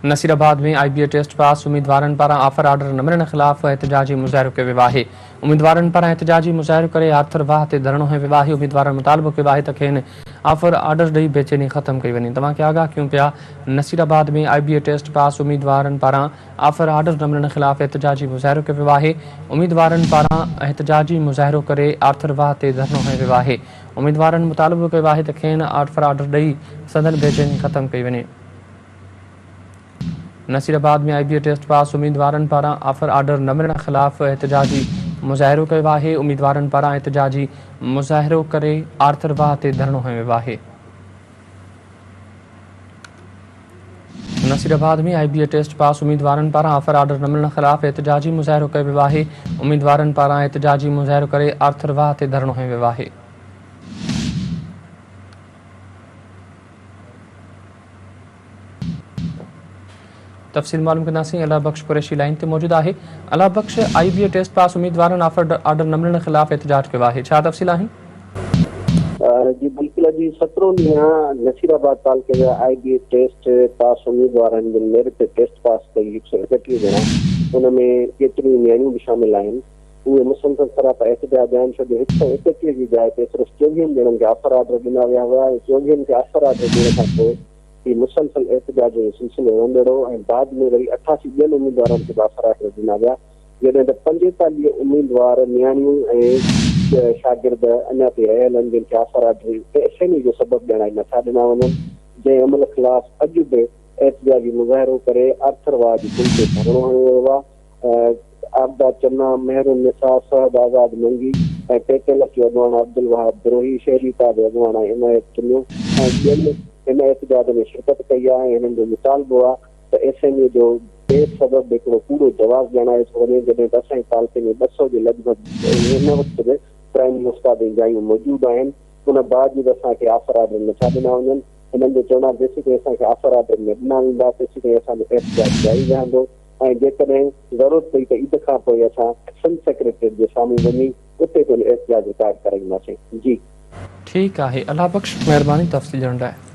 नसीराबाद में IBA test pass उम्मीदवारनि पारां offer order न मिलण ख़िलाफ़ एहतजाजी मुज़ाहिरो कयो वियो आहे। उम्मीदवारनि पारां एहतजाजी मुज़ाहिरो करे आर्थर वाह ते धरणो हंयो वियो आहे। उम्मीदवारनि मुतालबो कयो आहे त खेनि ऑफर ऑर्डर ॾेई बेचैनी ख़त्म कई वञे। तव्हांखे आगाह कयूं पिया, नसीराबाद में IBA टेस्ट पास उम्मीदवारनि पारां ऑफर ऑर्डर न मिलण ख़िलाफ़ एहतजाजी मुज़ाहिरो कयो वियो आहे। उम्मीदवारनि पारां एहतजाजी मुज़ाहिरो करे आर्थर वाह ते धरणो हंयो वियो आहे। उम्मीदवारनि मुतालबो कयो आहे त खेनि ऑफर ऑर्डर ॾेई संदन बेचैनी ख़त्म कई वञे। नसीराबाद में IBA टेस्ट पास उम्मीदवारनि पारां ऑफर ऑर्डर न मिलण ख़िलाफ़ एहतजाजी मुज़ाहिरो कयो आहे। उम्मीदवारनि पारां एहतजाजी मुज़ाहिरो करे आर्थर वाह ते धरणो हंयो वियो आहे। नसीराबाद में IBA टेस्ट पास उम्मीदवारनि पारां ऑफर ऑर्डर न मिलण ख़िलाफ़ एहतजाजी मुज़ाहिरो कयो वियो आहे। उम्मीदवारनि पारां एहतजाजी मुज़ाहिरो करे आर्थर वाह ते धरणो हंयो वियो आहे। तफ़सील मालूम कंदासीं। अला बख्श कुरैशी लाइन ते मौजूद आहे। Allah Bakhsh, IBA test pass उम्मीदवारनि ऑफर ऑर्डर न मिलण ख़िलाफ़ एहतजाज कयो आहे, छा तफ़सील आहिनि? जी बिल्कुल, अॼु 17 ॾींहं नसीराबाद तालुके जा IBA टेस्ट पास उम्मीदवारनि जिन मेरिट टेस्ट पास कई 131 ॼणा, हुन में केतिरियूं नियाणियूं बि शामिल आहिनि। उहे मुसलसल सराप एहतजाज आहिनि, छो जो 131 जी जाइ ते सिर्फ़ु 24 ॼणनि खे ऑफर ऑर्डर ॾिना विया हुआ। 24 खे ऑफर ऑर्डर ॾियण खां पोइ ही मुसलसल एहतजाज जो सिलसिलो वेंदड़ो ऐं बाद में वरी 88 ॿियनि उम्मीदवारनि खे ऑफर ऑर्डर ॾिना विया, जॾहिं त 45 उम्मीदवार नियाणियूं ऐं शागिर्द अञा ताईं रहियल आहिनि जिन खे ऑफर ऑर्डर एसेनी जो सबबु ॼणाए नथा ॾिना वञनि। जंहिं अमल ख़िलाफ़ अॼु बि एहतजाजी मुज़ाहिरो करे आर्थर वाह जी पुल ते धरणो हंयो वियो आहे। आबदा चन्ना, मेहरुन निसा, सहद आज़ाद मंगी ऐं पेटेलक जो अॻवान अब्दुल वहाब द्रोही, शहरी ताज अॻवान इनायत चुनियो ऐं ॿियनि हिन एहतजाज में शिरकत कई आहे। हिननि जो मुतालबो आहे त एसएमई जो बेसबबु हिकिड़ो पूरो जवाबु ॼणाए थो वञे, जॾहिं त असांजे तालुके में 200 जे लॻभॻि हिन वक़्तु बि प्राइमरी उस्ताद जी जायूं मौजूदु आहिनि। उन बावजूदि असांखे ऑफर ऑर्डर नथा ॾिना वञनि। हिननि जो चवणु आहे जेसीं ताईं असांखे ऑफर ऑर्डर न ॾिना वेंदा तेसीं ताईं असांजो एहतजाज जारी रहंदो ऐं जेकॾहिं ज़रूरत पई त ईद खां पोइ असां संघ सेक्रेटरीट जे साम्हूं वञी उते पंहिंजो एहतजाज रिकॉर्ड कराईंदासीं। जी ठीकु आहे। अला बख्श, महिरबानी तफ़सील ॼाणण लाइ।